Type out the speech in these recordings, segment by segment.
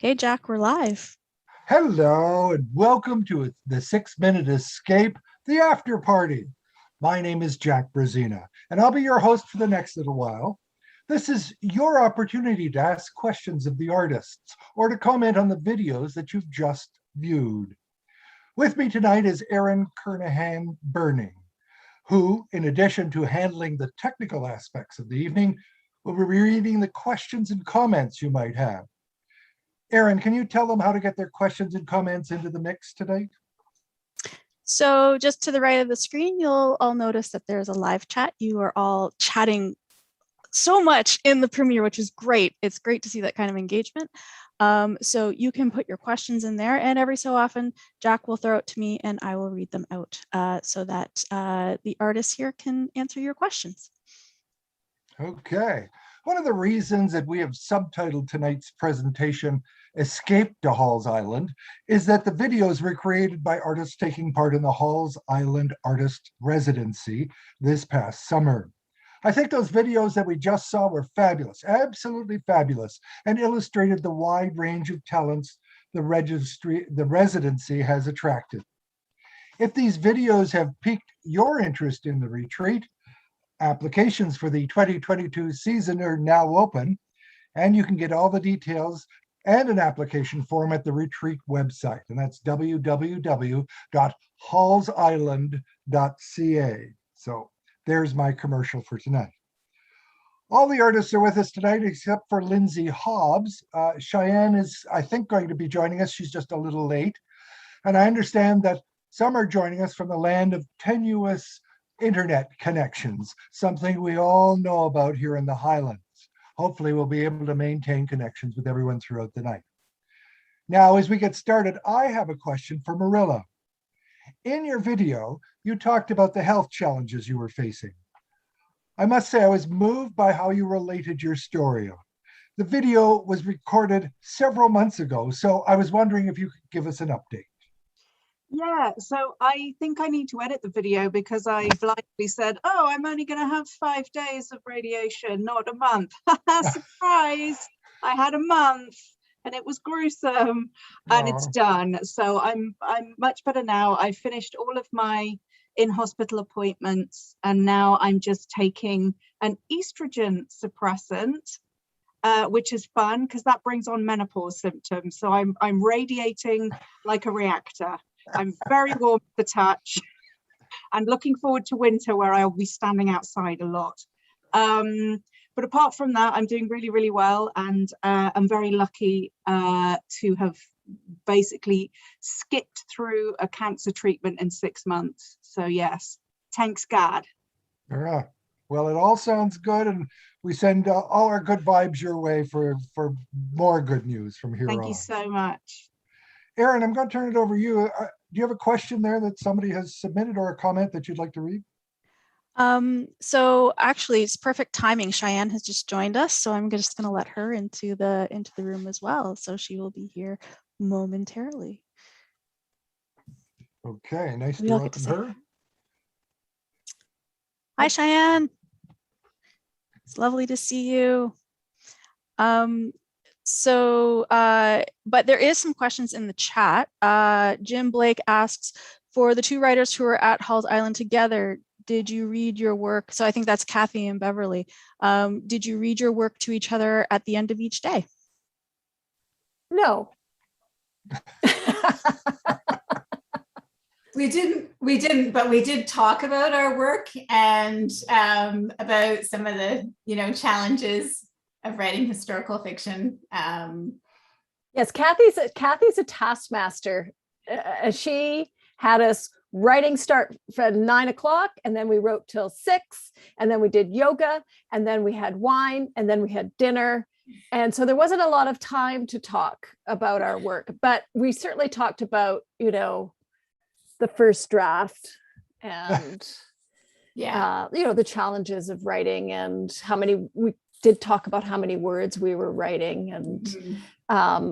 Hey, Jack, we're live. Hello, and welcome to the 6 Minute Escape, the after party. My name is Jack Brazina, and I'll be your host for the next little while. This is your opportunity to ask questions of the artists or to comment on the videos that you've just viewed. With me tonight is Erin Kernahan Burning, who, in addition to handling the technical aspects of the evening, will be reading the questions and comments you might have. Erin, can you tell them how to get their questions and comments into the mix tonight? So just to the right of the screen, you'll all notice that there's a live chat. You are all chatting so much in the premiere, which is great. It's great to see that kind of engagement. So you can put your questions in there, and every so often, Jack will throw it to me and I will read them out so that the artists here can answer your questions. Okay. One of the reasons that we have subtitled tonight's presentation Escape to Halls Island is that the videos were created by artists taking part in the Halls Island Artist Residency this past summer. I think those videos that we just saw were fabulous, absolutely fabulous, and illustrated the wide range of talents the residency has attracted. If these videos have piqued your interest in the retreat, applications for the 2022 season are now open, and you can get all the details and an application form at the retreat website, and that's www.hallsisland.ca. So there's my commercial for tonight. All the artists are with us tonight except for Lindsay Hobbs. Cheyenne is, I think, going to be joining us. She's just a little late. And I understand that some are joining us from the land of tenuous internet connections, something we all know about here in the Highlands. Hopefully we'll be able to maintain connections with everyone throughout the night. Now, as we get started, I have a question for Marilla. In your video, you talked about the health challenges you were facing. I must say I was moved by how you related your story. The video was recorded several months ago, so I was wondering if you could give us an update. Yeah, so I think I need to edit the video because I blindly said, oh, I'm only going to have 5 days of radiation, not a month. Surprise! I had a month and it was gruesome and it's done. So I'm much better now. I finished all of my in-hospital appointments and now I'm just taking an estrogen suppressant, which is fun because that brings on menopause symptoms. So I'm radiating like a reactor. I'm very warm to the touch and looking forward to winter where I'll be standing outside a lot. But apart from that, I'm doing really, really well. And I'm very lucky to have basically skipped through a cancer treatment in 6 months. So yes, thanks God. Yeah. Well, it all sounds good. And we send all our good vibes your way for more good news from here on. Thank you so much. Erin, I'm going to turn it over to you. Do you have a question there that somebody has submitted or a comment that you'd like to read? So actually, it's perfect timing. Cheyenne has just joined us, so I'm just going to let her into the room as well. So she will be here momentarily. Okay, nice to welcome her. Hi, Cheyenne. It's lovely to see you. But there is some questions in the chat. Jim Blake asks, for the two writers who are at Halls Island together, did you read your work? So I think that's Cathy and Beverley. Did you read your work to each other at the end of each day? No. We didn't, but we did talk about our work and about some of the, challenges of writing historical fiction. Yes, Cathy's a taskmaster. She had us writing start from 9 o'clock, and then we wrote till 6, and then we did yoga, and then we had wine, and then we had dinner. And so there wasn't a lot of time to talk about our work, but we certainly talked about, the first draft and the challenges of writing and we did talk about how many words we were writing. And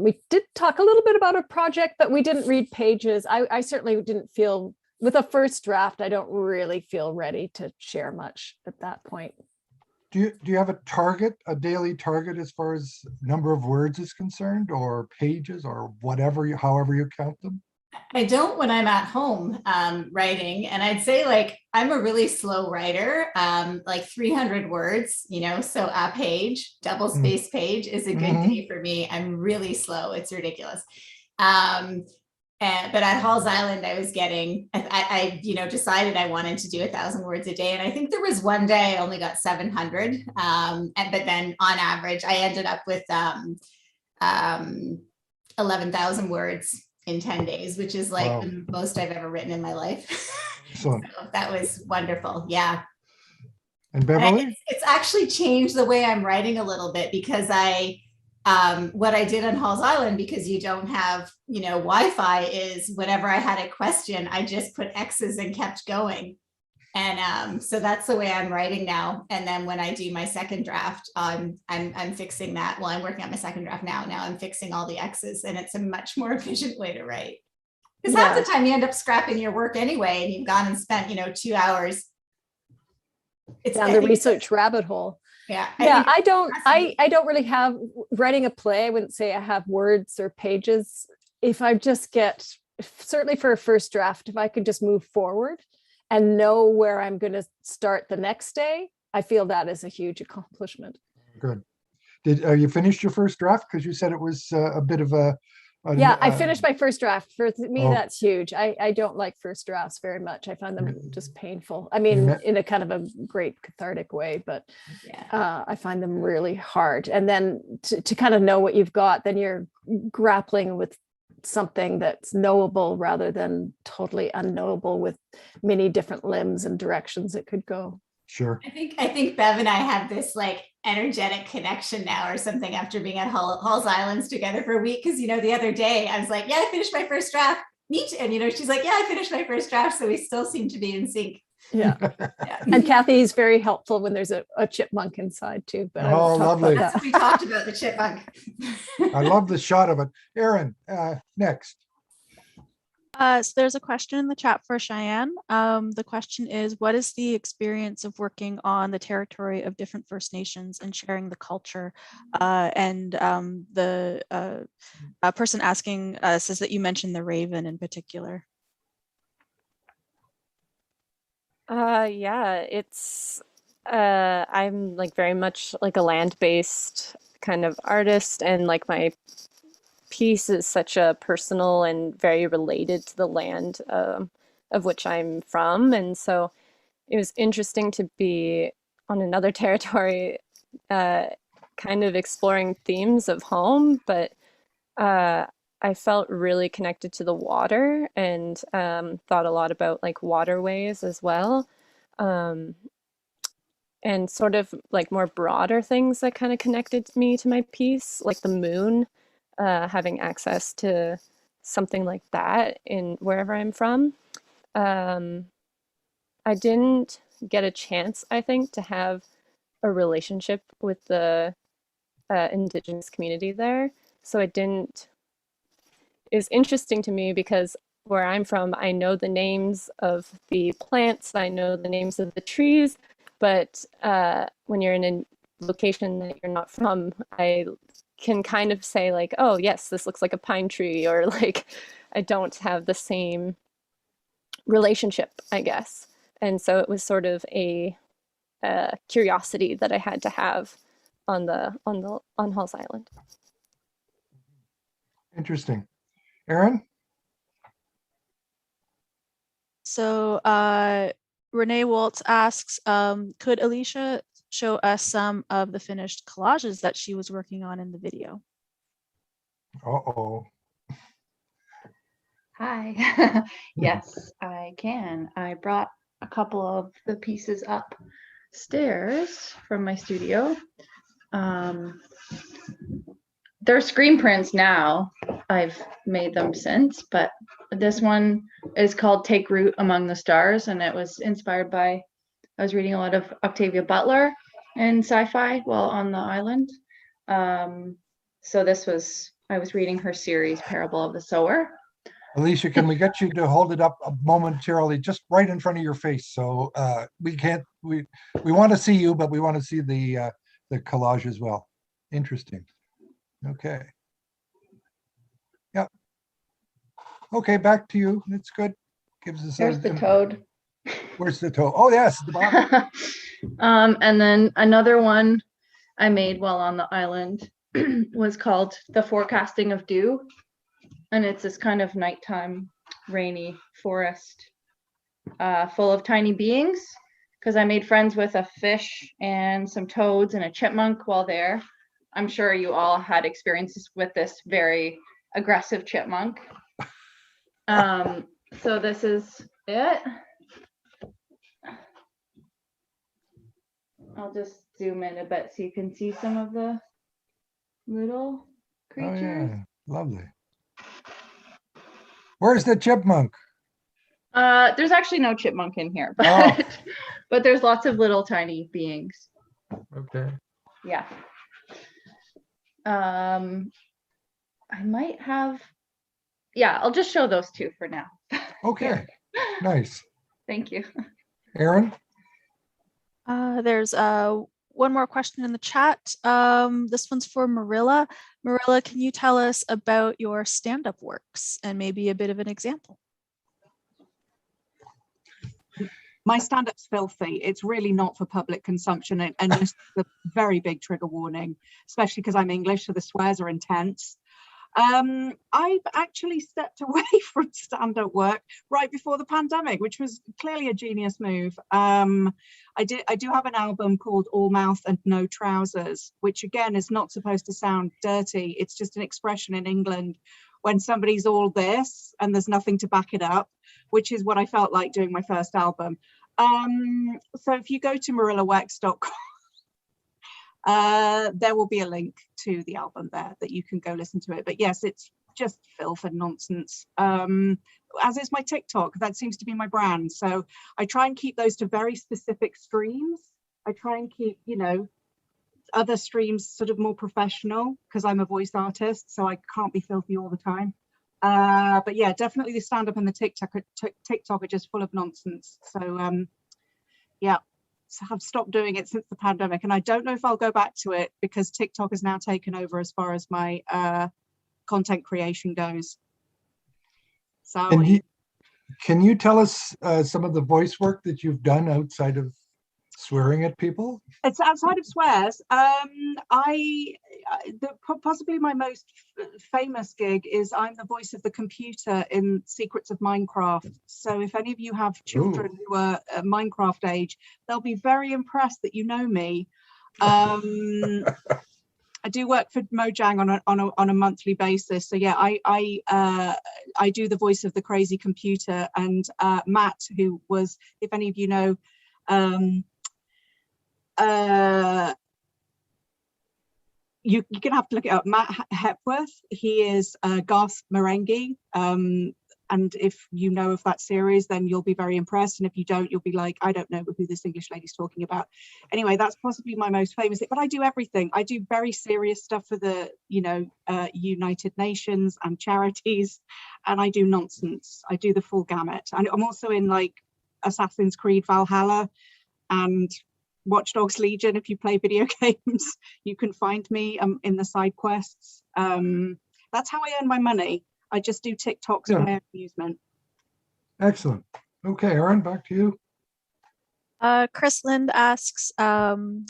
we did talk a little bit about a project, but we didn't read pages. I certainly didn't feel, with a first draft, I don't really feel ready to share much at that point. Do you have a target, a daily target as far as number of words is concerned, or pages, or whatever however you count them? I don't when I'm at home writing, and I'd say like I'm a really slow writer, like 300 words, so a page, double space page is a good day for me. I'm really slow. It's ridiculous. But at Halls Island, I was getting, I decided I wanted to do 1,000 words a day. And I think there was one day I only got 700. But then on average, I ended up with 11,000 words in 10 days, which is like the most I've ever written in my life. So that was wonderful. Yeah. And Beverley? It's actually changed the way I'm writing a little bit, because what I did on Halls Island, because you don't have, Wi-Fi, is whenever I had a question, I just put X's and kept going. And so that's the way I'm writing now. And then when I do my second draft, I'm fixing that. Well, I'm working on my second draft now. Now I'm fixing all the X's, and it's a much more efficient way to write. Because half the time you end up scrapping your work anyway, and you've gone and spent, 2 hours. It's down the research rabbit hole. Yeah. I don't really have writing a play. I wouldn't say I have words or pages. If I just certainly for a first draft, if I could just move forward and know where I'm going to start the next day, I feel that is a huge accomplishment. Good. You finished your first draft? Because you said it was a bit of a I finished my first draft. For me, that's huge. I don't like first drafts very much. I find them just painful. I mean, in a kind of a great cathartic way, but I find them really hard. And then to kind of know what you've got, then you're grappling with something that's knowable rather than totally unknowable, with many different limbs and directions it could go. Sure. I think Bev and I have this like energetic connection now or something after being at Halls Islands together for a week. Because, the other day I was like, yeah, I finished my first draft. Neat. And, she's like, yeah, I finished my first draft. So we still seem to be in sync. Yeah. And Cathy is very helpful when there's a chipmunk inside too. But lovely. That's what we talked about, the chipmunk. I love the shot of it. Erin, next. So there's a question in the chat for Cheyenne. The question is, what is the experience of working on the territory of different First Nations and sharing the culture? And the person asking says that you mentioned the raven in particular. It's I'm like very much like a land-based kind of artist, and like my piece is such a personal and very related to the land of which I'm from. And so it was interesting to be on another territory, kind of exploring themes of home, but I felt really connected to the water, and thought a lot about like waterways as well. And sort of like more broader things that kind of connected me to my piece, like the moon. Having access to something like that in wherever I'm from. I didn't get a chance, I think, to have a relationship with the Indigenous community there. So it was interesting to me, because where I'm from, I know the names of the plants, I know the names of the trees, but when you're in a location that you're not from, I can kind of say like, oh yes, this looks like a pine tree, or like I don't have the same relationship, I guess. And so it was sort of a curiosity that I had to have on Halls Island. Interesting. Erin? So Renee Waltz asks, could Alicia show us some of the finished collages that she was working on in the video? Uh-oh. Hi. Yes, I can. I brought a couple of the pieces upstairs from my studio. They're screen prints now. I've made them since, but this one is called Take Root Among the Stars, and it was inspired by, I was reading a lot of Octavia Butler and sci-fi while on the island. So I was reading her series, Parable of the Sower. Alicia, can we get you to hold it up momentarily, just right in front of your face, so we can't we want to see you, but we want to see the collage as well. Interesting. Okay. Yep. Okay, back to you. That's good. Gives us There's the toad. Where's the toad? Oh, yes, the bottom. And then another one I made while on the island was called The Forecasting of Dew. And it's this kind of nighttime rainy forest full of tiny beings, because I made friends with a fish and some toads and a chipmunk while there. I'm sure you all had experiences with this very aggressive chipmunk. So this is it. I'll just zoom in a bit so you can see some of the little creatures. Oh, yeah. Lovely. Where's the chipmunk? There's actually no chipmunk in here, but but there's lots of little tiny beings. Okay. Yeah. I might have, yeah, I'll just show those two for now. Okay. Nice. Thank you. Aaron? There's one more question in the chat. This one's for Marilla. Marilla, can you tell us about your stand-up works and maybe a bit of an example? My stand-up's filthy. It's really not for public consumption, and just a very big trigger warning, especially because I'm English, so the swears are intense. I've actually stepped away from stand-up work right before the pandemic, which was clearly a genius move. I do have an album called All Mouth and No Trousers, which again is not supposed to sound dirty. It's just an expression in England when somebody's all this and there's nothing to back it up, which is what I felt like doing my first album. So if you go to marillawex.com, there will be a link to the album there that you can go listen to it. But yes, it's just filth and nonsense, as is my TikTok. That seems to be my brand. So I try and keep those to very specific streams. I try and keep, you know, other streams sort of more professional, because I'm a voice artist, so I can't be filthy all the time. But yeah, definitely the stand-up and the TikTok are just full of nonsense. So yeah. So I've stopped doing it since the pandemic, and I don't know if I'll go back to it because TikTok has now taken over as far as my content creation goes. So can you tell us some of the voice work that you've done outside of swearing at people? It's outside of swears. Possibly my most famous gig is I'm the voice of the computer in Secrets of Minecraft. So if any of you have children who are Minecraft age, they'll be very impressed that you know me. I do work for Mojang on a monthly basis. So yeah, I do the voice of the crazy computer, and Matt, who was, if any of you know, you're gonna have to look it up. Matt Hepworth. He is Garth Marenghi. And if you know of that series, then you'll be very impressed. And if you don't, you'll be like, I don't know who this English lady's talking about. Anyway, that's possibly my most famous thing. But I do everything. I do very serious stuff for the, United Nations and charities, and I do nonsense. I do the full gamut. And I'm also in like Assassin's Creed Valhalla and Watch Dogs Legion. If you play video games, you can find me in the side quests. That's how I earn my money. I just do TikToks for my amusement. Excellent. Okay, Erin, back to you. Chris Lind asks,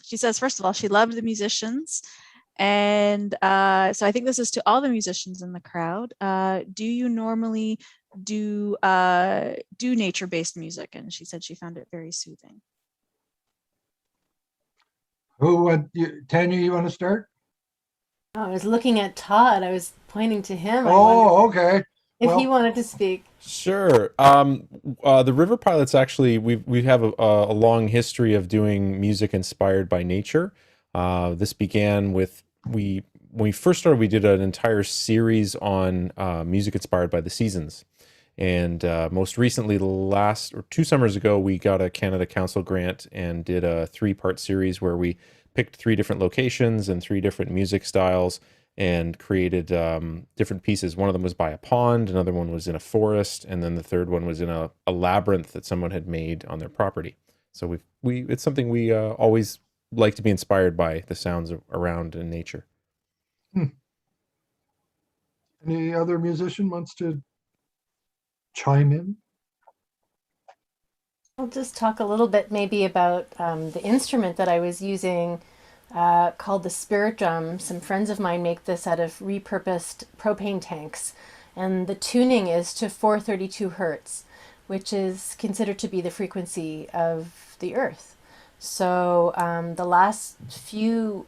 she says, first of all, she loved the musicians. And so I think this is to all the musicians in the crowd. Do you normally do nature-based music? And she said she found it very soothing. Tanya, you want to start? I was looking at Todd. I was pointing to him. Oh, okay. If he wanted to speak. Sure. The River Pilots, actually, we have a long history of doing music inspired by nature. This began with, when we first started, we did an entire series on music inspired by the seasons. And most recently, 2 summers ago, we got a Canada Council grant and did a 3-part series where we picked 3 different locations and 3 different music styles and created different pieces. One of them was by a pond, another one was in a forest, and then the third one was in a labyrinth that someone had made on their property. So it's something we always like to be inspired by, the sounds around in nature. Any other musician wants to chime in? I'll just talk a little bit maybe about the instrument that I was using called the spirit drum. Some friends of mine make this out of repurposed propane tanks, and the tuning is to 432 hertz, which is considered to be the frequency of the earth. So the last few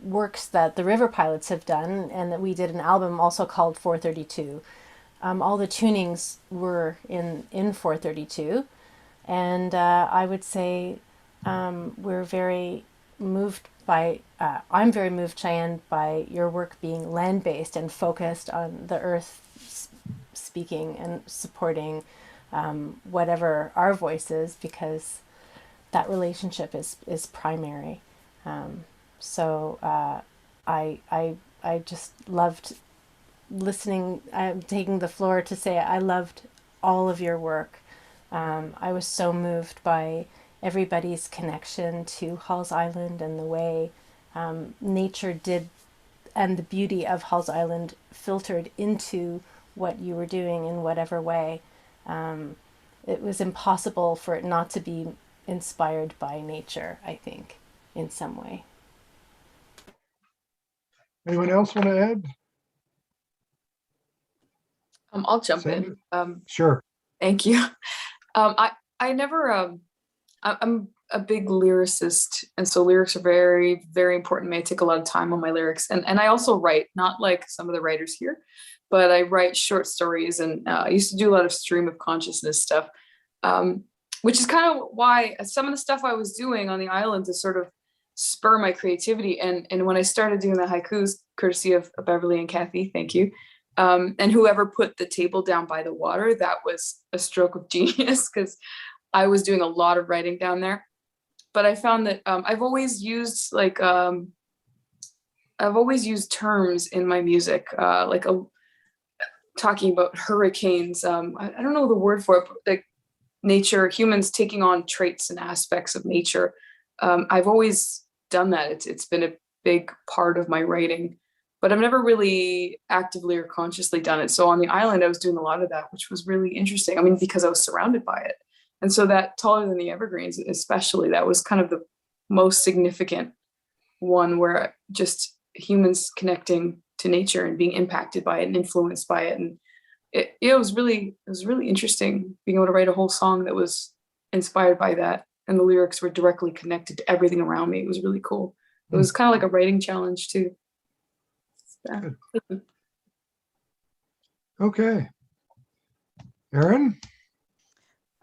works that the River Pilots have done, and that we did an album also called 432, all the tunings were in 432, and I would say we're very moved by, I'm very moved, Cheyenne, by your work being land-based and focused on the earth speaking and supporting whatever our voice is, because that relationship is primary. So I just loved listening. I'm taking the floor to say I loved all of your work. I was so moved by everybody's connection to Halls Island and the way nature did, and the beauty of Halls Island filtered into what you were doing in whatever way. It was impossible for it not to be inspired by nature, I think, in some way. Anyone else want to add? I'll jump Sandra? in. Sure. Thank you. I never, I'm a big lyricist, and so lyrics are very, very important to me. I take a lot of time on my lyrics, and I also write, not like some of the writers here, but I write short stories, and I used to do a lot of stream of consciousness stuff, which is kind of why some of the stuff I was doing on the island to sort of spur my creativity. And when I started doing the haikus, courtesy of Beverley and Cathy, thank you. And whoever put the table down by the water, that was a stroke of genius, because I was doing a lot of writing down there. But I found that I've always used terms in my music, talking about hurricanes. I don't know the word for it, but like nature, humans taking on traits and aspects of nature. I've always done that. It's been a big part of my writing, but I've never really actively or consciously done it. So on the island, I was doing a lot of that, which was really interesting. I mean, because I was surrounded by it. And so that Taller Than the Evergreens, especially, that was kind of the most significant one, where just humans connecting to nature and being impacted by it and influenced by it. And it was really interesting being able to write a whole song that was inspired by that. And the lyrics were directly connected to everything around me. It was really cool. It was kind of like a writing challenge too. Yeah. Okay. Erin?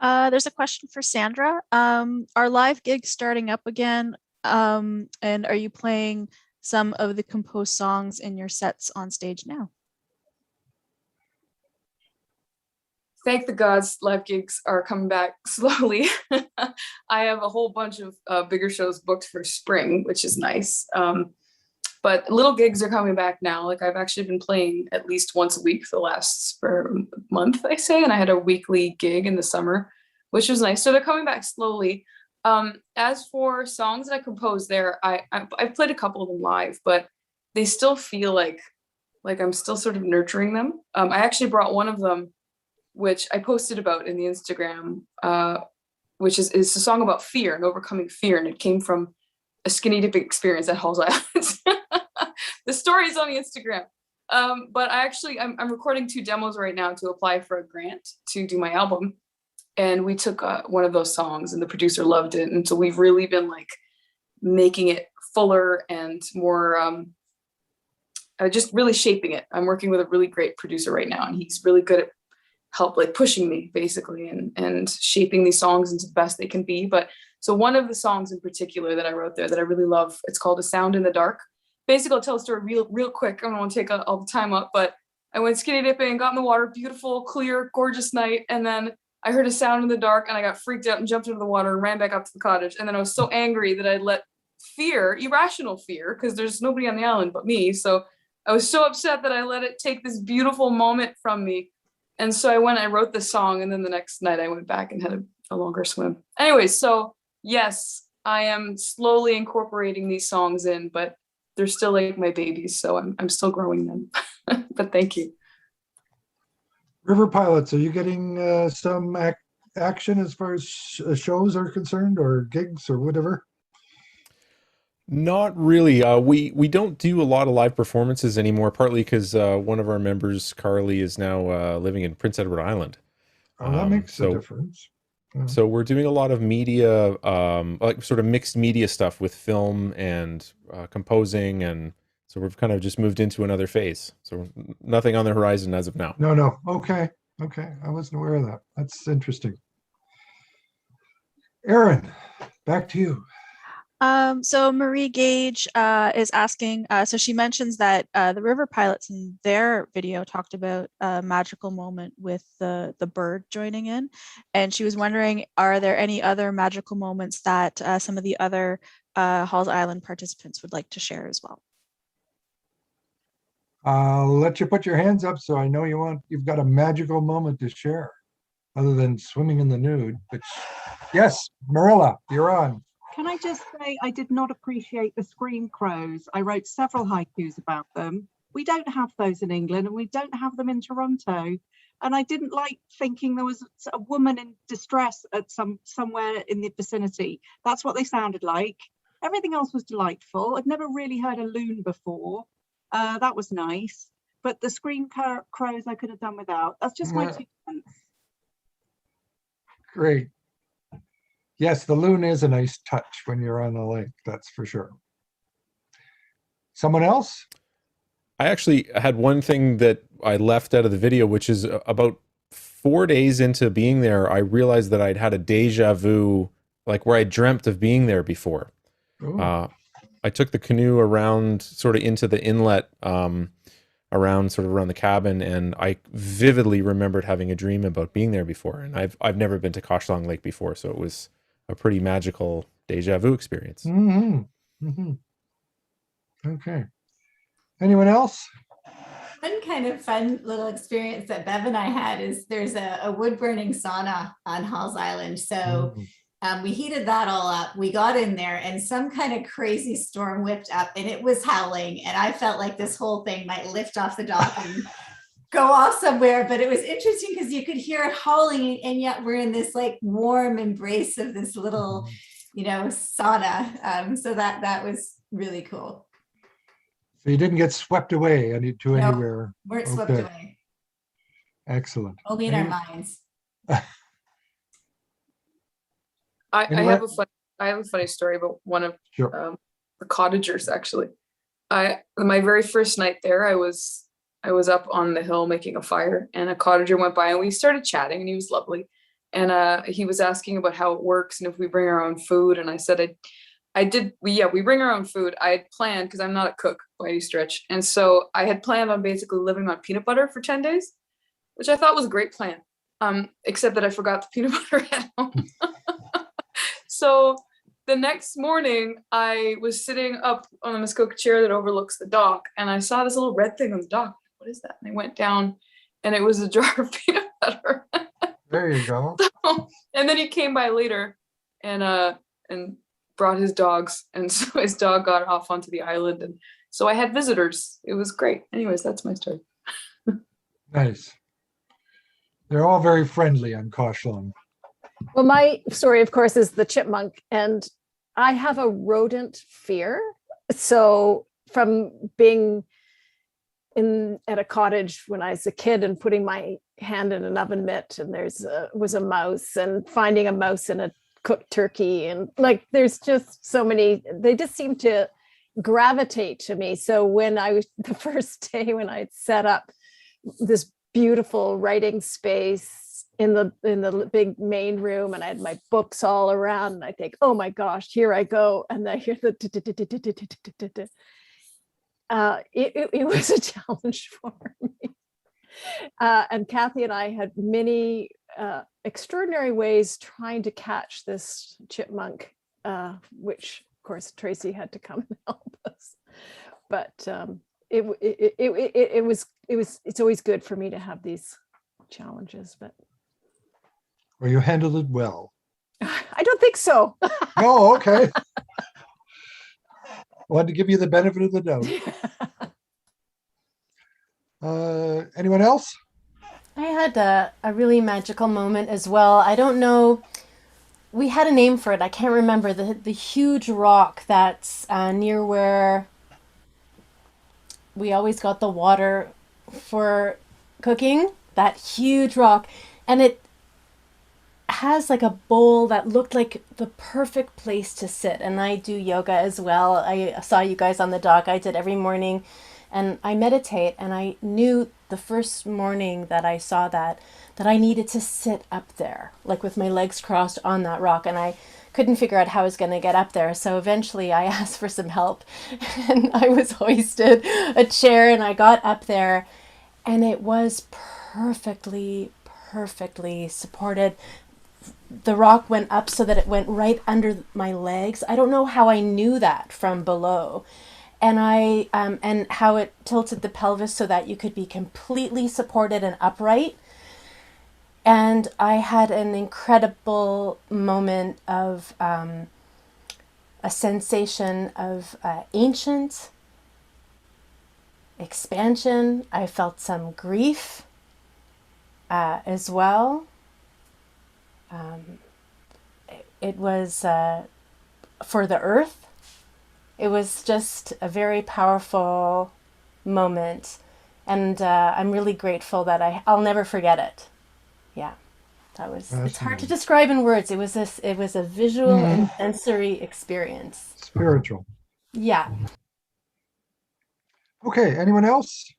There's a question for Sandra. Are live gigs starting up again? And are you playing some of the composed songs in your sets on stage now? Thank the gods, live gigs are coming back slowly. I have a whole bunch of bigger shows booked for spring, which is nice. But little gigs are coming back now. Like, I've actually been playing at least once a week for the last month, I say, and I had a weekly gig in the summer, which was nice. So they're coming back slowly. As for songs that I composed there, I've played a couple of them live, but they still feel like I'm still sort of nurturing them. I actually brought one of them, which I posted about in the Instagram, which is a song about fear and overcoming fear. And it came from a skinny dipping experience at Halls Island. The story is on the Instagram. But I'm recording 2 demos right now to apply for a grant to do my album. And we took one of those songs, and the producer loved it. And so we've really been like making it fuller and more, just really shaping it. I'm working with a really great producer right now, and he's really good at pushing me basically and shaping these songs into the best they can be. But so one of the songs in particular that I wrote there that I really love, it's called A Sound in the Dark. Basically, I'll tell a story real quick. I don't want to take all the time up, but I went skinny dipping and got in the water, beautiful, clear, gorgeous night. And then I heard a sound in the dark, and I got freaked out and jumped into the water and ran back up to the cottage. And then I was so angry that I let fear, irrational fear, because there's nobody on the island but me. So I was so upset that I let it take this beautiful moment from me. And so I wrote this song, and then the next night I went back and had a a longer swim. Anyways, so yes, I am slowly incorporating these songs in, but they're still like my babies, so I'm still growing them. But thank you. River Pilots, are you getting some action as far as shows are concerned, or gigs or whatever? Not really. We don't do a lot of live performances anymore, partly because one of our members, Carly, is now living in Prince Edward Island. Oh, that makes a difference. Yeah. So we're doing a lot of media, like sort of mixed media stuff with film and composing, and so we've kind of just moved into another phase. So nothing on the horizon as of now. No. Okay. I wasn't aware of that. That's interesting. Erin, back to you. So Marie Gage is asking, so she mentions that the River Pilots in their video talked about a magical moment with the bird joining in. And she was wondering, are there any other magical moments that some of the other Halls Island participants would like to share as well? I'll let you put your hands up so I know you've got a magical moment to share, other than swimming in the nude. But yes, Marilla, you're on. Can I just say I did not appreciate the scream crows. I wrote several haikus about them. We don't have those in England, and we don't have them in Toronto. And I didn't like thinking there was a woman in distress at somewhere in the vicinity. That's what they sounded like. Everything else was delightful. I'd never really heard a loon before. That was nice. But the scream crows I could have done without. That's just my 2 cents. Great. Yes, the loon is a nice touch when you're on the lake, that's for sure. Someone else? I actually had one thing that I left out of the video, which is about 4 days into being there, I realized that I'd had a deja vu, like where I dreamt of being there before. I took the canoe around sort of into the inlet, around the cabin, and I vividly remembered having a dream about being there before. And I've never been to Koshlong Lake before, so it was a pretty magical deja vu experience. Okay. Anyone else? One kind of fun little experience that Bev and I had is there's a wood burning sauna on Halls Island. So we heated that all up. We got in there and some kind of crazy storm whipped up and it was howling. And I felt like this whole thing might lift off the dock and go off somewhere. But it was interesting because you could hear it howling, and yet we're in this like warm embrace of this little, sauna. So that was really cool. So you didn't get swept away anywhere? Weren't swept away. Excellent. Only in our minds. I have a funny story about one of the cottagers. Actually, my very first night there, I was up on the hill making a fire, and a cottager went by, and we started chatting, and he was lovely, and he was asking about how it works and if we bring our own food, and I said we bring our own food. I had planned, because I'm not a cook by any stretch, and so I had planned on basically living on peanut butter for 10 days, which I thought was a great plan, except that I forgot the peanut butter at home. So the next morning, I was sitting up on the Muskoka chair that overlooks the dock, and I saw this little red thing on the dock. What is that? And I went down, and it was a jar of peanut butter. There you go. And then he came by later and brought his dogs, and so his dog got off onto the island, and so I had visitors. It was great. Anyways, that's my story. Nice. They're all very friendly on Koshlong. Well, my story, of course, is the chipmunk, and I have a rodent fear. So from being at a cottage when I was a kid and putting my hand in an oven mitt, and was a mouse, and finding a mouse in a cooked turkey, and like there's just so many, they just seem to gravitate to me. So when the first day when I set up this beautiful writing space in the big main room, and I had my books all around, and I think, oh my gosh, here I go, and I hear the it was a challenge for me. And Cathy and I had many extraordinary ways trying to catch this chipmunk, which of course Tracy had to come and help us. But it's always good for me to have these challenges. But well, you handled it well. I don't think so. Oh, okay. Wanted to give you the benefit of the doubt. Anyone else? I had a really magical moment as well. I don't know. We had a name for it. I can't remember. The huge rock that's near where we always got the water for cooking. That huge rock. And it has like a bowl that looked like the perfect place to sit. And I do yoga as well. I saw you guys on the dock. I did every morning. And I meditate, and I knew the first morning that I saw that I needed to sit up there, like with my legs crossed on that rock. And I couldn't figure out how I was going to get up there. So eventually I asked for some help, and I was hoisted a chair, and I got up there, and it was perfectly supported. The rock went up so that it went right under my legs. I don't know how I knew that from below. And and how it tilted the pelvis so that you could be completely supported and upright. And I had an incredible moment of a sensation of ancient expansion. I felt some grief as well. It was for the earth. It was just a very powerful moment, and I'm really grateful that I'll never forget it. Yeah, that was. It's hard to describe in words. It was a visual and sensory experience. Spiritual. Yeah. Okay. Anyone else?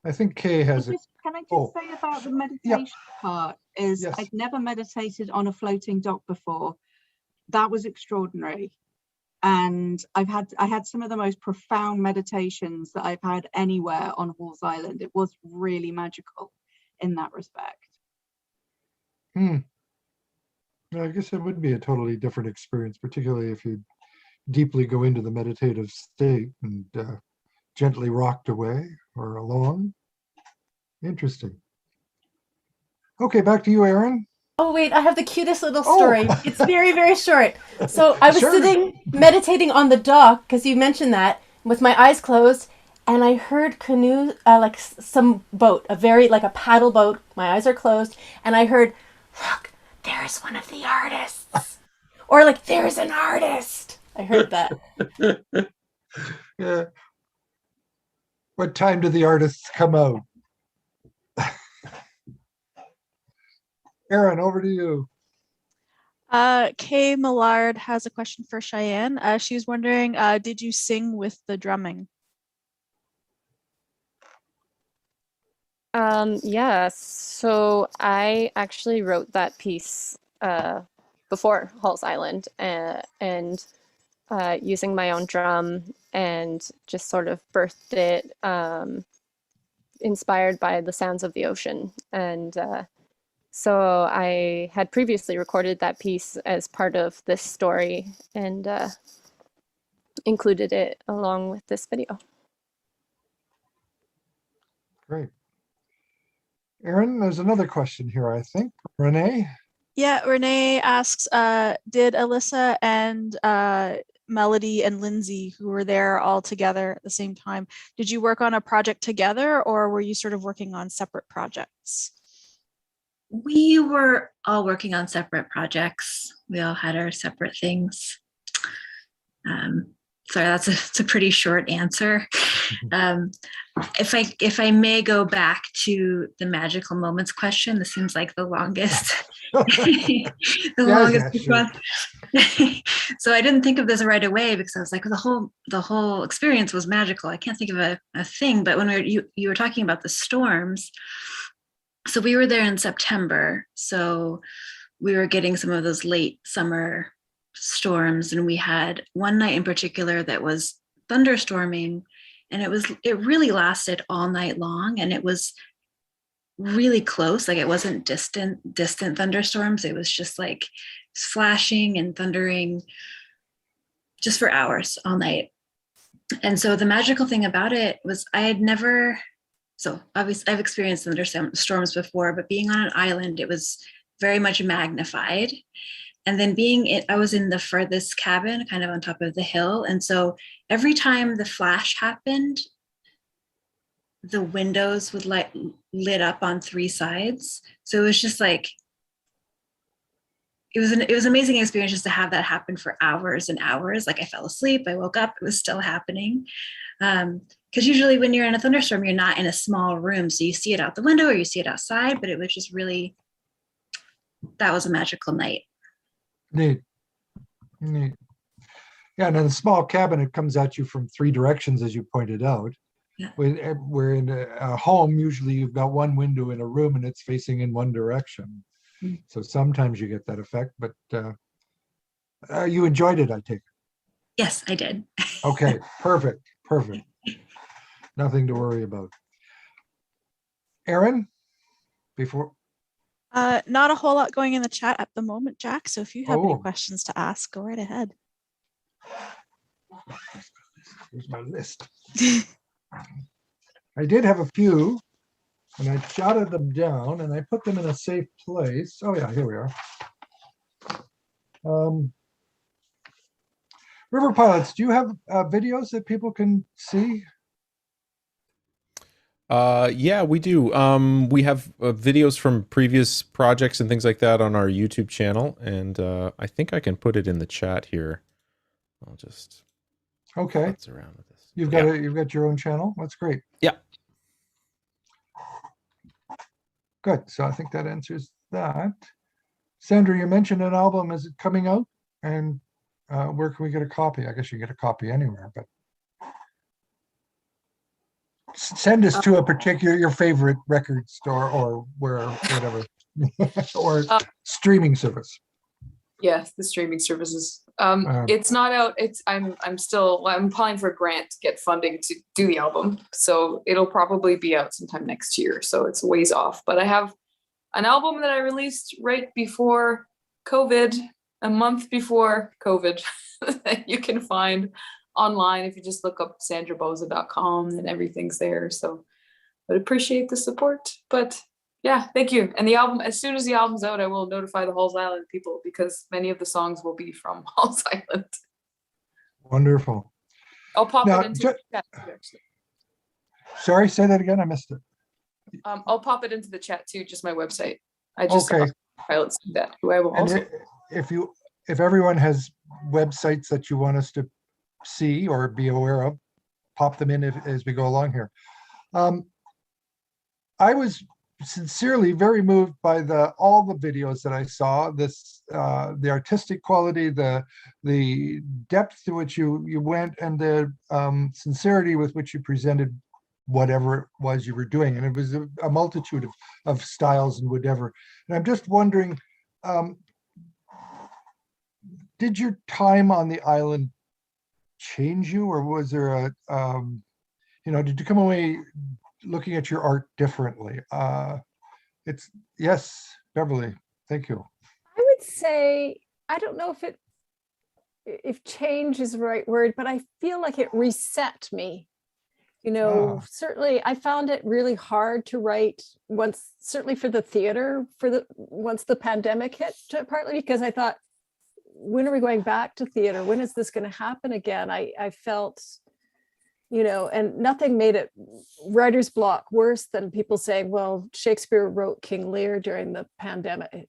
I think Kay has it. Can I just say about the meditation part? Is Yes. I'd never meditated on a floating dock before. That was extraordinary. And I had some of the most profound meditations that I've had anywhere on Halls Island. It was really magical in that respect. I guess it would be a totally different experience, particularly if you deeply go into the meditative state and gently rocked away or along. Interesting. Okay, back to you, Erin. Oh, wait, I have the cutest little story. It's very short. So I was Sure. sitting meditating on the dock, because you mentioned that, with my eyes closed, and I heard canoe, like some boat, like a paddle boat. My eyes are closed, and I heard, "Look, there's one of the artists." Or like, "There's an artist." I heard that. Yeah. What time do the artists come out? Erin, over to you. Kay Millard has a question for Cheyenne. She was wondering, did you sing with the drumming? Yeah, so I actually wrote that piece before Halls Island, and using my own drum, and just sort of birthed it inspired by the sounds of the ocean. And so I had previously recorded that piece as part of this story, and included it along with this video. Great. Erin, there's another question here, I think. Renee? Yeah, Renee asks, did Alyssa and Melody and Lindsay, who were there all together at the same time, did you work on a project together, or were you sort of working on separate projects? We were all working on separate projects. We all had our separate things. Sorry, that's a pretty short answer. If I may go back to the magical moments question, this seems like the longest. Response. So I didn't think of this right away, because I was like, the whole experience was magical. I can't think of a thing. But when you were talking about the storms, so we were there in September. So we were getting some of those late summer storms, and we had one night in particular that was thunderstorming, and it really lasted all night long, and it was really close. Like, it wasn't distant thunderstorms. It was just like flashing and thundering just for hours all night. And so the magical thing about it was so obviously I've experienced thunderstorms before, but being on an island, it was very much magnified. And then I was in the furthest cabin, kind of on top of the hill. And so every time the flash happened, the windows would lit up on 3 sides. So it was just like, it was an amazing experience just to have that happen for hours and hours. Like I fell asleep, I woke up, it was still happening. Because usually when you're in a thunderstorm, you're not in a small room. So you see it out the window or you see it outside, but it was just really, that was a magical night. Neat. Yeah, and in a small cabin, it comes at you from 3 directions, as you pointed out. Yeah. We're in a home, usually you've got one window in a room and it's facing in one direction. So sometimes you get that effect, but you enjoyed it, I take it. Yes, I did. Okay, perfect. Nothing to worry about. Erin, before? Not a whole lot going in the chat at the moment, Jack. So if you have any questions to ask, go right ahead. Here's my list. I did have a few, and I jotted them down, and I put them in a safe place. Oh yeah, here we are. River Pilots, do you have videos that people can see? Yeah, we do. We have videos from previous projects and things like that on our YouTube channel, and I think I can put it in the chat here. I'll just futz around with this. You've got your own channel. That's great. Yeah. Good. So I think that answers that. Sandra, you mentioned an album. Is it coming out? And where can we get a copy? I guess you get a copy anywhere, but send us to a particular, your favorite record store or whatever, or streaming service. Yes, the streaming services. It's not out. I'm applying for a grant to get funding to do the album. So it'll probably be out sometime next year. So it's a ways off. But I have an album that I released right before COVID, a month before COVID, that you can find online if you just look up sandrabouza.com, and everything's there. So I'd appreciate the support. But yeah, thank you. And the album, as soon as the album's out, I will notify the Halls Island people, because many of the songs will be from Halls Island. Wonderful. I'll pop it into the chat too, actually. Sorry, say that again. I missed it. I'll pop it into the chat too, just my website. I just pilots do that, who I will also. If everyone has websites that you want us to see or be aware of, pop them in as we go along here. I was sincerely very moved by all the videos that I saw. The artistic quality, the depth to which you went, and the sincerity with which you presented whatever it was you were doing. And it was a multitude of styles and whatever. And I'm just wondering, did your time on the island change you, or was there did you come away looking at your art differently? Yes, Beverley, thank you. I would say, I don't know if change is the right word, but I feel like it reset me. Certainly I found it really hard to write certainly for the theater, once the pandemic hit, partly because I thought, when are we going back to theater? When is this going to happen again? I felt, and nothing made it writer's block worse than people saying, well, Shakespeare wrote King Lear during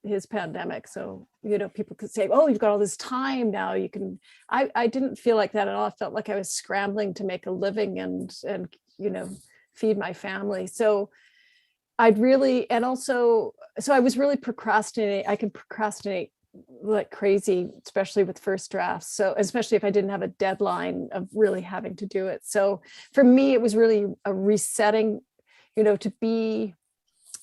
his pandemic. So, people could say, oh, you've got all this time now. You can, I didn't feel like that at all. I felt like I was scrambling to make a living and feed my family. So I was really procrastinating. I can procrastinate like crazy, especially with first drafts. So especially if I didn't have a deadline of really having to do it. So for me, it was really a resetting, to be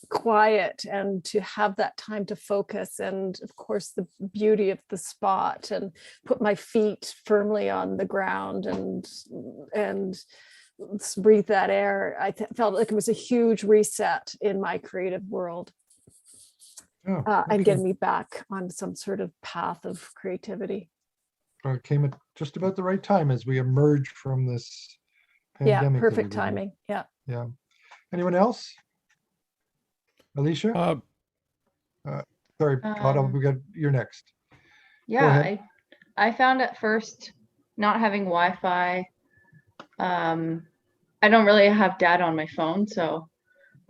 quiet and to have that time to focus. And of course, the beauty of the spot, and put my feet firmly on the ground and breathe that air. I felt like it was a huge reset in my creative world. And getting me back on some sort of path of creativity. It came at just about the right time as we emerge from this pandemic. Yeah, perfect timing. Yeah. Anyone else? Alicia? Sorry, Todd, we got you're next. Yeah, I found at first not having Wi-Fi. I don't really have data on my phone, so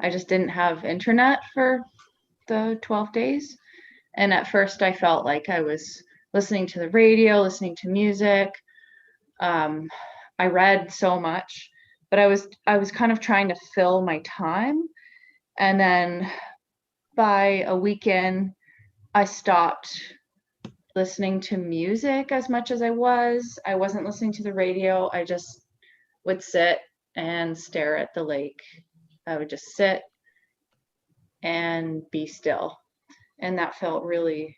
I just didn't have internet for the 12 days. And at first I felt like I was listening to the radio, listening to music. I read so much, but I was kind of trying to fill my time. And then by a weekend, I stopped listening to music as much as I was. I wasn't listening to the radio. I just would sit and stare at the lake. I would just sit and be still. And that felt really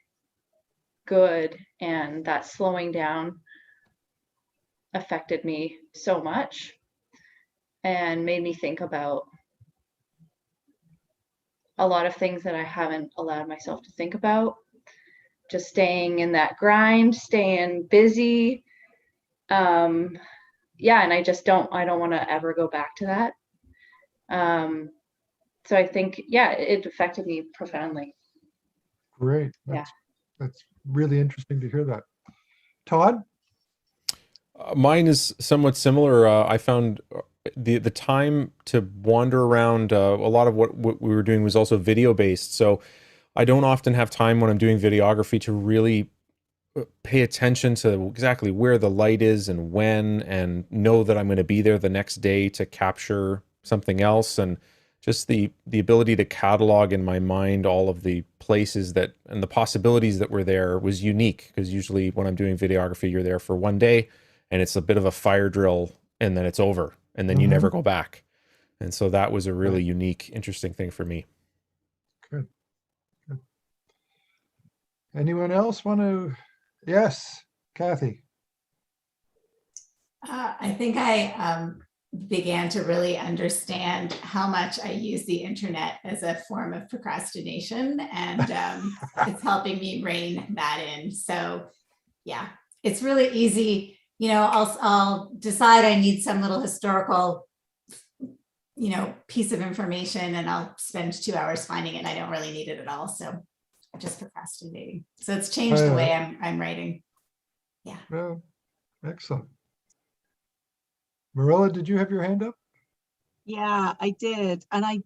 good. And that slowing down affected me so much and made me think about a lot of things that I haven't allowed myself to think about. Just staying in that grind, staying busy. Yeah, and I don't want to ever go back to that. So I think, yeah, it affected me profoundly. Great. That's really interesting to hear that. Todd? Mine is somewhat similar. I found the time to wander around. A lot of what we were doing was also video based, so I don't often have time when I'm doing videography to really pay attention to exactly where the light is and when, and know that I'm going to be there the next day to capture something else. And just the ability to catalog in my mind all of the places that and the possibilities that were there was unique, because usually when I'm doing videography, you're there for one day and it's a bit of a fire drill and then it's over and then you never go back. And so that was a really unique, interesting thing for me. Good. Anyone else want to? Yes, Cathy. I think I began to really understand how much I use the internet as a form of procrastination, and it's helping me rein that in. So yeah, it's really easy. You know, I'll decide I need some little historical, you know, piece of information, and I'll spend 2 hours finding it, and I don't really need it at all. So I'm just procrastinating. So it's changed the way I'm writing. Yeah. Well, excellent. Marilla, did you have your hand up? Yeah, I did. And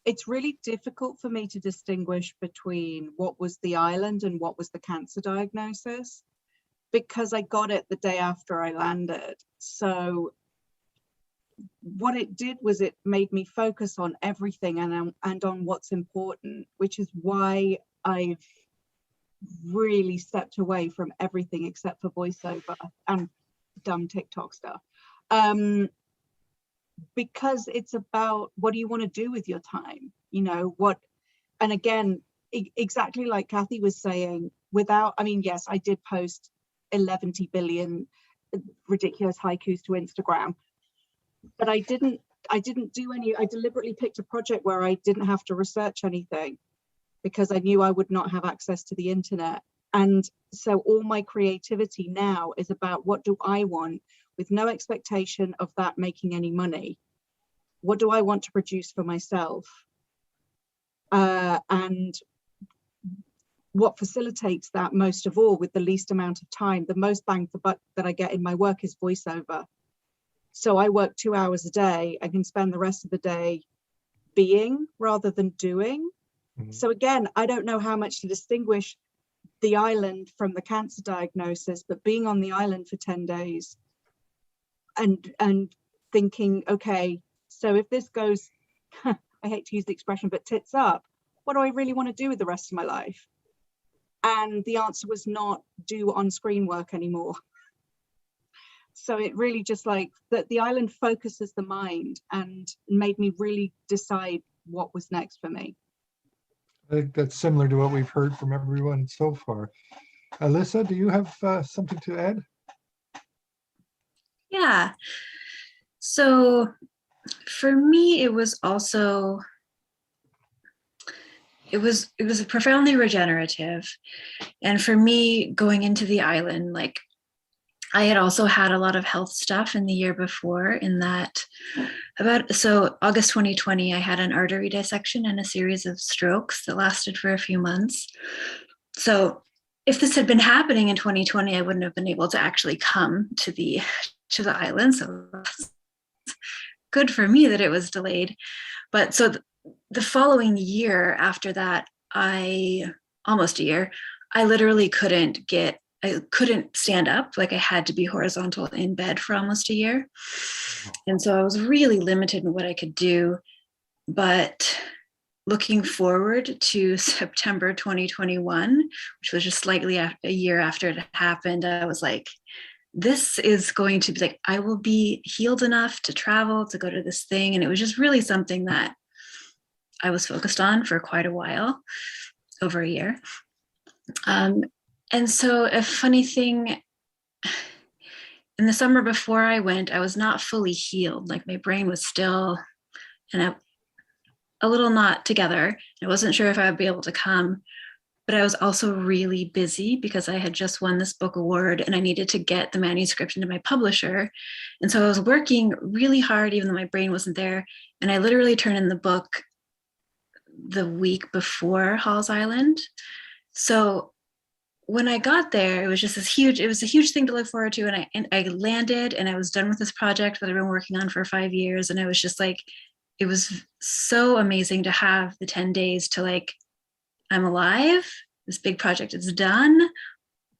it's really difficult for me to distinguish between what was the island and what was the cancer diagnosis, because I got it the day after I landed. So what it did was it made me focus on everything and on what's important, which is why I've really stepped away from everything except for voiceover and dumb TikTok stuff. Because it's about what do you want to do with your time, you know, what, and again, exactly like Cathy was saying, I mean, yes, I did post 11 billion ridiculous haikus to Instagram, but I didn't do any. I deliberately picked a project where I didn't have to research anything because I knew I would not have access to the internet. And so all my creativity now is about what do I want, with no expectation of that making any money. What do I want to produce for myself? And what facilitates that most of all with the least amount of time, the most bang for buck that I get in my work is voiceover. So I work 2 hours a day. I can spend the rest of the day being rather than doing. So again, I don't know how much to distinguish the island from the cancer diagnosis, but being on the island for 10 days and thinking, okay, so if this goes, I hate to use the expression, but tits up, what do I really want to do with the rest of my life? And the answer was not do on-screen work anymore. So it really just like that the island focuses the mind and made me really decide what was next for me. I think that's similar to what we've heard from everyone so far. Alyssa, do you have something to add? Yeah. So for me, it was also, it was profoundly regenerative. And for me, going into the island, like I had also had a lot of health stuff in the year before, in that so August 2020, I had an artery dissection and a series of strokes that lasted for a few months. So if this had been happening in 2020, I wouldn't have been able to actually come to the island. So good for me that it was delayed. But so the following year after that, almost a year, I literally I couldn't stand up. Like, I had to be horizontal in bed for almost a year. And so I was really limited in what I could do. But looking forward to September 2021, which was just slightly a year after it happened, I was like, this is going to be like, I will be healed enough to travel, to go to this thing. And it was just really something that I was focused on for quite a while, over a year. And so a funny thing, in the summer before I went, I was not fully healed. Like, my brain was still a little not together. I wasn't sure if I would be able to come, but I was also really busy because I had just won this book award and I needed to get the manuscript into my publisher. And so I was working really hard, even though my brain wasn't there. And I literally turned in the book the week before Halls Island. So when I got there, it was just it was a huge thing to look forward to. And I landed and I was done with this project that I've been working on for 5 years. And I was just like, it was so amazing to have the 10 days to like, I'm alive. This big project is done.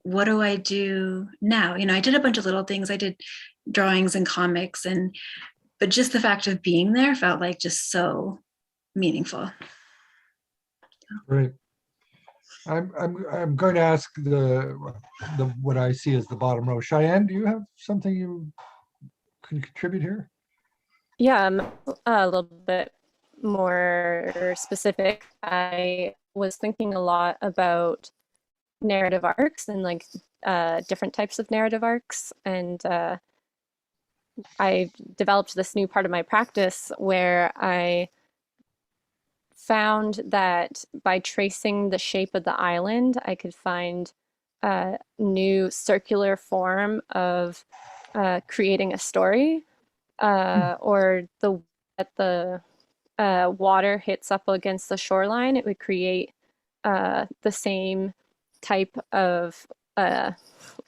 What do I do now? I did a bunch of little things. I did drawings and comics, but just the fact of being there felt like just so meaningful. Great. I'm going to ask the what I see as the bottom row. Cheyenne, do you have something you can contribute here? Yeah, I'm a little bit more specific. I was thinking a lot about narrative arcs and like different types of narrative arcs. And I developed this new part of my practice where I found that by tracing the shape of the island, I could find a new circular form of creating a story, or the water hits up against the shoreline, it would create the same type of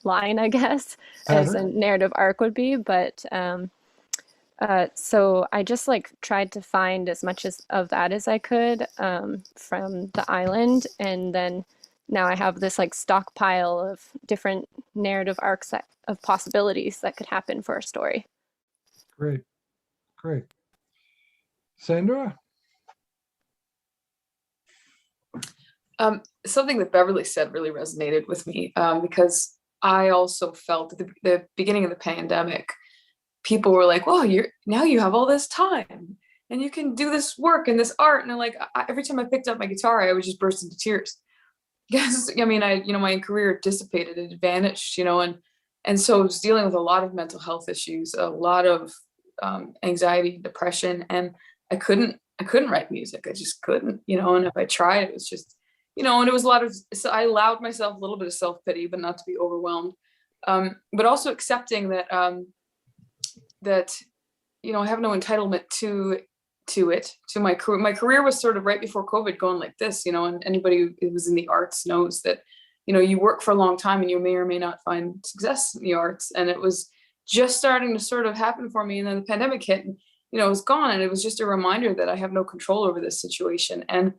line, I guess, as a narrative arc would be. But so I just like tried to find as much of that as I could from the island, and then now I have this like stockpile of different narrative arcs of possibilities that could happen for a story. Great. Sandra? Something that Beverly said really resonated with me, because I also felt at the beginning of the pandemic, people were like, well, now you have all this time and you can do this work and this art. And I'm like, every time I picked up my guitar, I would just burst into tears. Because my career dissipated, it vanished, and so I was dealing with a lot of mental health issues, a lot of anxiety, depression, and I couldn't write music. I just couldn't, and if I tried, it was just, and it was so I allowed myself a little bit of self-pity, but not to be overwhelmed. But also accepting that, I have no entitlement to my career. My career was sort of right before COVID going like this, and anybody who was in the arts knows that, you work for a long time and you may or may not find success in the arts. And it was just starting to sort of happen for me. And then the pandemic hit and, it was gone. And it was just a reminder that I have no control over this situation. And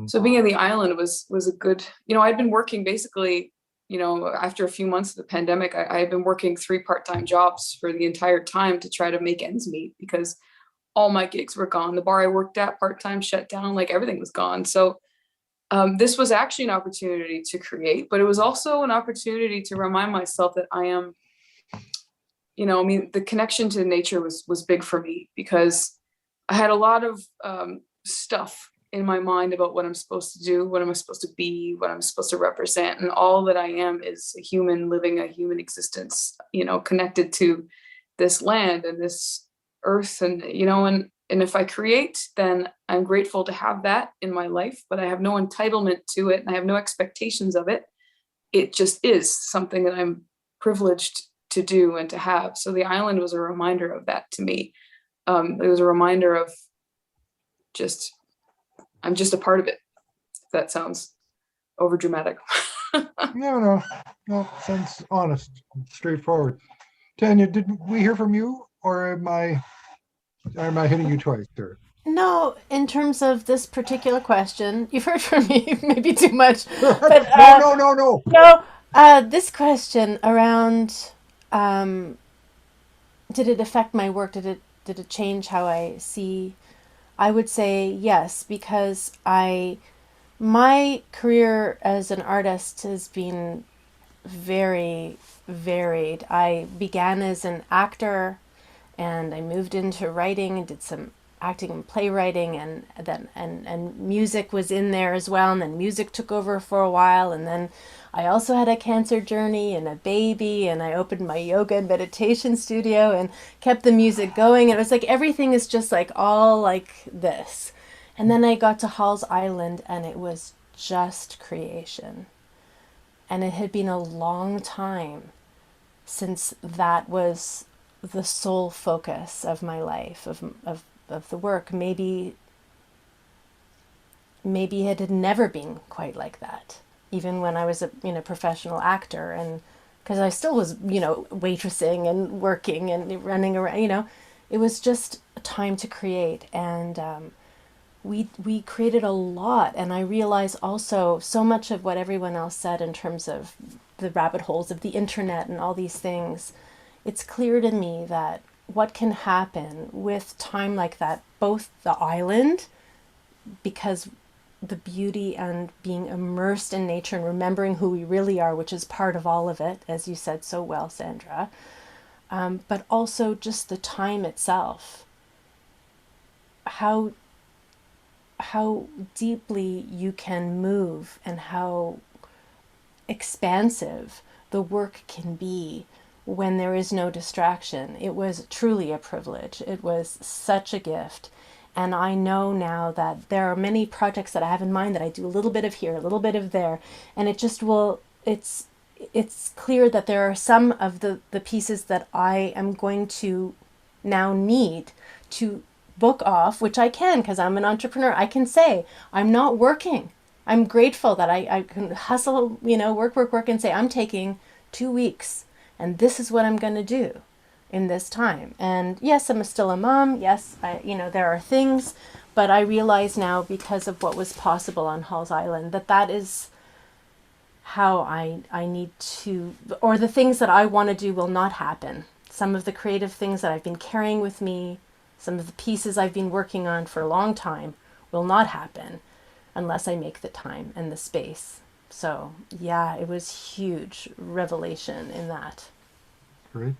so being in the island was a good, I'd been working basically, after a few months of the pandemic, I had been working 3 part-time jobs for the entire time to try to make ends meet, because all my gigs were gone. The bar I worked at part-time shut down, like everything was gone. So this was actually an opportunity to create, but it was also an opportunity to remind myself that I am, the connection to nature was big for me, because I had a lot of stuff in my mind about what I'm supposed to do, what am I supposed to be, what I'm supposed to represent. And all that I am is a human living a human existence, connected to this land and this earth. And, and if I create, then I'm grateful to have that in my life, but I have no entitlement to it. And I have no expectations of it. It just is something that I'm privileged to do and to have. So the island was a reminder of that to me. It was a reminder of I'm just a part of it. If that sounds over dramatic. No, sounds honest, straightforward. Tanya, did we hear from you, or am I hitting you twice there? No, in terms of this particular question, you've heard from me maybe too much. But No. this question around did it affect my work? Did it change how I see? I would say yes, because my career as an artist has been very varied. I began as an actor, and I moved into writing and did some acting and playwriting, and then and music was in there as well, and then music took over for a while, and then I also had a cancer journey and a baby, and I opened my yoga and meditation studio and kept the music going, and it was like everything is just like all like this. And then I got to Halls Island, and it was just creation. And it had been a long time since that was the sole focus of my life, of the work. Maybe it had never been quite like that, even when I was a professional actor, and because I still was waitressing and working and running around. It was just a time to create, and we created a lot. And I realized also so much of what everyone else said in terms of the rabbit holes of the internet and all these things. It's clear to me that what can happen with time like that, both the island, because the beauty and being immersed in nature and remembering who we really are, which is part of all of it, as you said so well, Sandra, but also just the time itself, how deeply you can move and how expansive the work can be when there is no distraction. It was truly a privilege. It was such a gift. And I know now that there are many projects that I have in mind that I do a little bit of here, a little bit of there, and it just will, it's clear that there are some of the pieces that I am going to now need to book off, which I can, because I'm an entrepreneur. I can say, I'm not working. I'm grateful that I can hustle, work, and say, I'm taking 2 weeks, and this is what I'm going to do in this time. And yes, I'm still a mom. Yes, there are things, but I realize now, because of what was possible on Halls Island, that is how I need to, or the things that I want to do will not happen. Some of the creative things that I've been carrying with me, some of the pieces I've been working on for a long time will not happen unless I make the time and the space. So yeah, it was huge revelation in that. Great.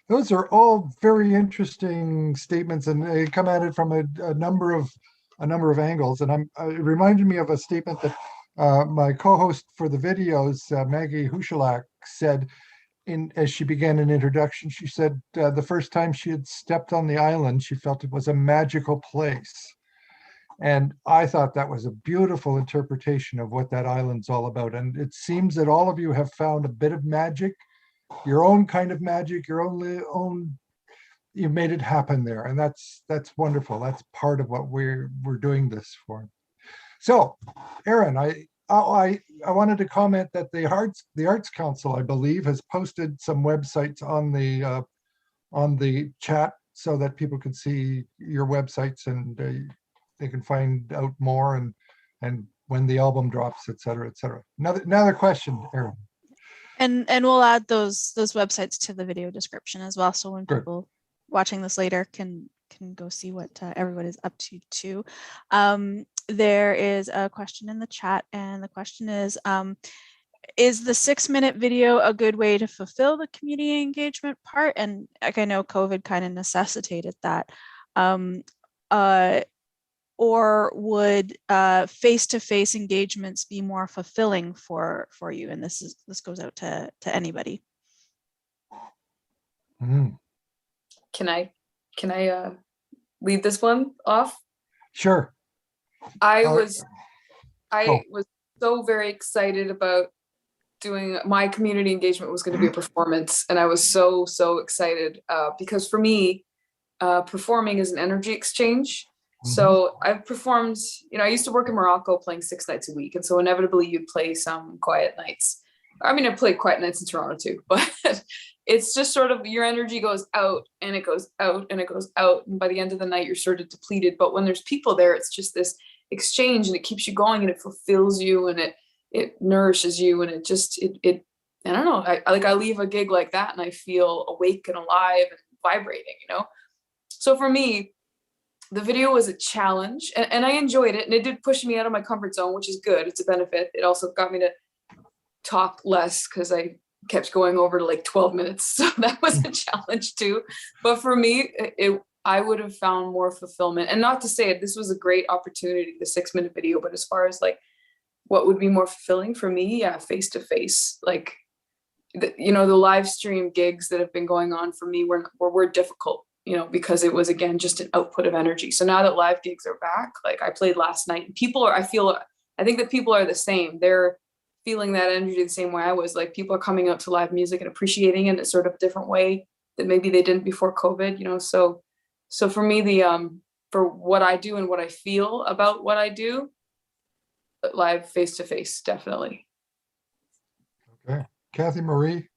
Those are all very interesting statements, and they come at it from a number of angles. And it reminded me of a statement that my co-host for the videos, Maggie Hushalak, said as she began an introduction. She said the first time she had stepped on the island, she felt it was a magical place. And I thought that was a beautiful interpretation of what that island's all about. And it seems that all of you have found a bit of magic, your own kind of magic, your own, you've made it happen there. And that's wonderful. That's part of what we're doing this for. So, Erin, I wanted to comment that the Arts Council, I believe, has posted some websites on the chat so that people can see your websites, and they can find out more and when the album drops, et cetera, et cetera. Another question, Erin. And we'll add those websites to the video description as well, so when people watching this later can go see what everyone is up to too. There is a question in the chat, and the question is the 6-minute video a good way to fulfill the community engagement part? And like, I know COVID kind of necessitated that. Or would face-to-face engagements be more fulfilling for you? And this goes out to anybody. Mm. Can I lead this one off? Sure. I was so very excited about doing my community engagement was going to be a performance, and I was so excited because for me, performing is an energy exchange. So I've performed, I used to work in Morocco playing 6 nights a week, and so inevitably you'd play some quiet nights. I mean, I played quiet nights in Toronto too, but it's just sort of your energy goes out and it goes out and it goes out, and by the end of the night you're sort of depleted. But when there's people there, it's just this exchange, and it keeps you going, and it fulfills you, and it nourishes you, and it just I don't know, I leave a gig like that and I feel awake and alive and vibrating. So for me, the video was a challenge, and I enjoyed it, and it did push me out of my comfort zone, which is good. It's a benefit. It also got me to talk less because I kept going over to like 12 minutes. So that was a challenge too. But for me, I would have found more fulfillment. And not to say it, this was a great opportunity, the 6-minute video, but as far as like what would be more fulfilling for me, yeah, face to face, like, the live stream gigs that have been going on for me were difficult, because it was, again, just an output of energy. So now that live gigs are back, like I played last night, and I think that people are the same. They're feeling that energy the same way I was. Like, people are coming out to live music and appreciating it in a sort of different way that maybe they didn't before COVID, so for me, for what I do and what I feel about what I do, live face to face, definitely. Okay. Cathy, Marie?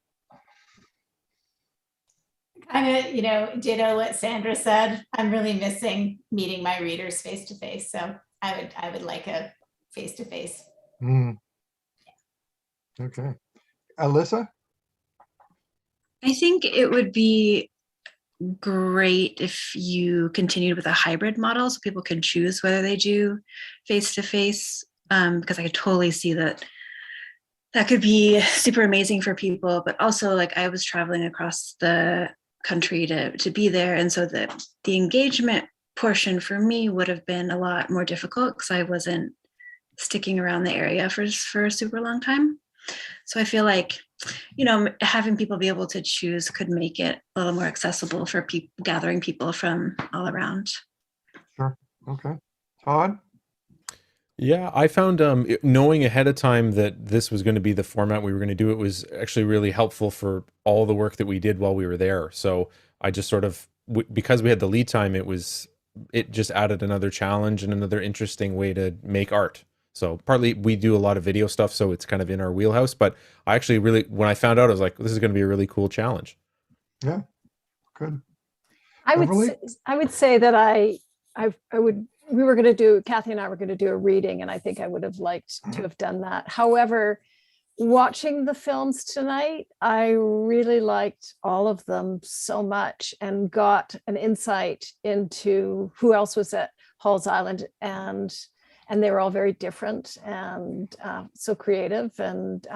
Kind of, ditto what Sandra said. I'm really missing meeting my readers face to face. So I would like a face to face. Okay. Alyssa? I think it would be great if you continued with a hybrid model so people can choose whether they do face-to-face, because I could totally see that could be super amazing for people. But also, like, I was traveling across the country to be there, and so the engagement portion for me would have been a lot more difficult because I wasn't sticking around the area for a super long time. So I feel like, having people be able to choose could make it a little more accessible for people, gathering people from all around. Sure. Okay. Todd? Yeah, I found knowing ahead of time that this was going to be the format we were going to do, it was actually really helpful for all the work that we did while we were there. So I just sort of, because we had the lead time, it just added another challenge and another interesting way to make art. So partly we do a lot of video stuff, so it's kind of in our wheelhouse. But I actually really, when I found out, I was like, this is going to be a really cool challenge. Yeah, good. I would say that we were going to do, Cathy and I were going to do a reading, and I think I would have liked to have done that. However, watching the films tonight, I really liked all of them so much and got an insight into who else was at Halls Island, and they were all very different and so creative. And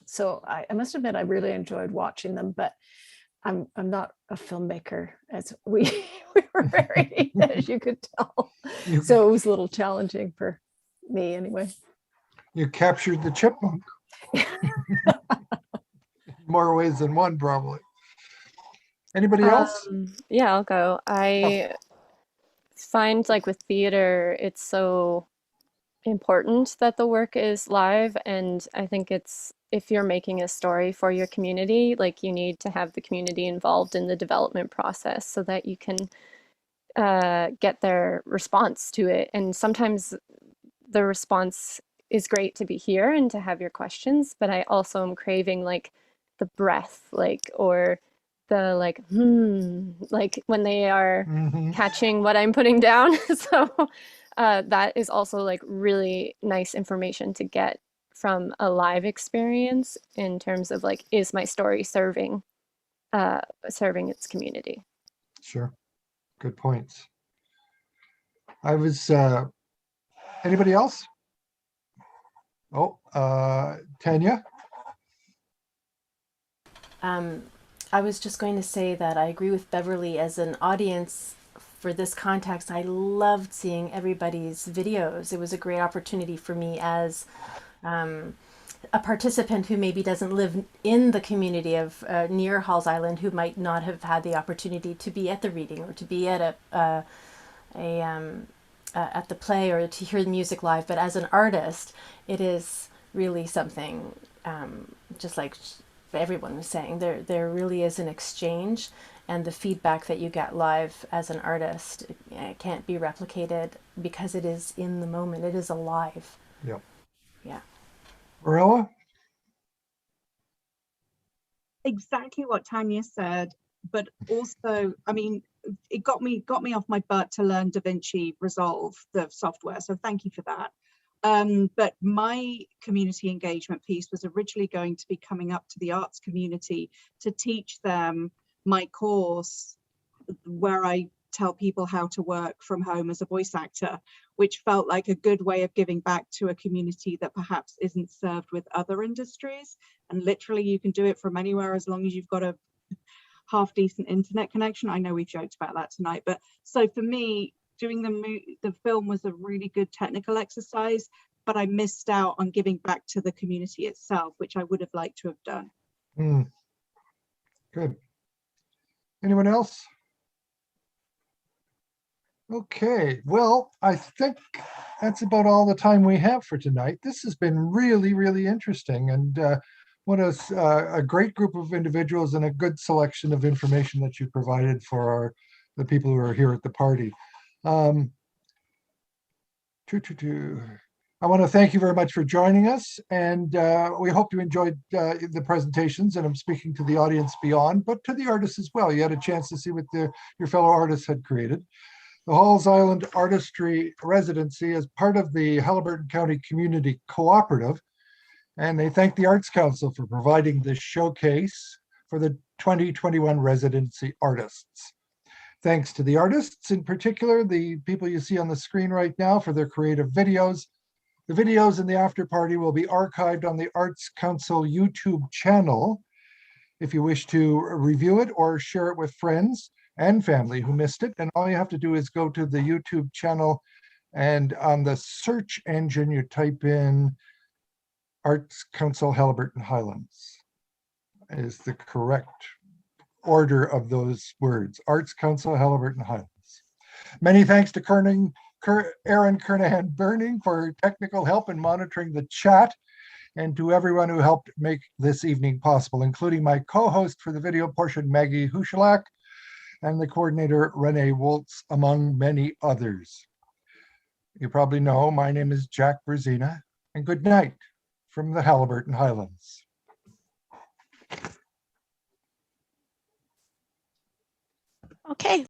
so I must admit, I really enjoyed watching them, but I'm not a filmmaker, as we were very, as you could tell. So it was a little challenging for me anyway. You captured the chipmunk. More ways than one, probably. Anybody else? Yeah, I'll go. I find, like, with theater, it's so important that the work is live, and I think if you're making a story for your community, like, you need to have the community involved in the development process so that you can get their response to it. And sometimes the response is great to be here and to have your questions, but I also am craving, like, the breath, like, or the, like, like when they are catching what I'm putting down. So that is also, like, really nice information to get from a live experience in terms of, like, is my story serving its community? Sure. Good points. I was, anybody else? Oh, Tanya? I was just going to say that I agree with Beverly. As an audience for this context, I loved seeing everybody's videos. It was a great opportunity for me as a participant who maybe doesn't live in the community of near Halls Island, who might not have had the opportunity to be at the reading or to be at at the play or to hear the music live. But as an artist, it is really something just like everyone was saying, there really is an exchange, and the feedback that you get live as an artist, it can't be replicated because it is in the moment. It is alive. Yep. Yeah. Marilla? Exactly what Tanya said, but also, I mean, it got me off my butt to learn DaVinci Resolve, the software. So thank you for that. But my community engagement piece was originally going to be coming up to the arts community to teach them my course where I tell people how to work from home as a voice actor, which felt like a good way of giving back to a community that perhaps isn't served with other industries. And literally you can do it from anywhere as long as you've got a half decent internet connection. I know we've joked about that tonight, but so for me, doing the film was a really good technical exercise, but I missed out on giving back to the community itself, which I would have liked to have done. Good. Anyone else? Okay, well, I think that's about all the time we have for tonight. This has been really, really interesting, and what a great group of individuals and a good selection of information that you provided for the people who are here at the party. I want to thank you very much for joining us, and we hope you enjoyed the presentations, and I'm speaking to the audience beyond, but to the artists as well. You had a chance to see what your fellow artists had created. The Halls Island Artistry Residency is part of the Haliburton County Community Cooperative, and they thank the Arts Council for providing this showcase for the 2021 residency artists. Thanks to the artists, in particular, the people you see on the screen right now, for their creative videos. The videos in the after party will be archived on the Arts Council YouTube channel if you wish to review it or share it with friends and family who missed it. And all you have to do is go to the YouTube channel, and on the search engine, you type in Arts Council Haliburton Highlands is the correct order of those words. Arts Council Haliburton Highlands. Many thanks to Aaron Kernahan Burning for technical help in monitoring the chat, and to everyone who helped make this evening possible, including my co-host for the video portion, Maggie Hushalak, and the coordinator, Renee Woltz, among many others. You probably know my name is Jack Brzezina, and good night from the Haliburton Highlands. Okay.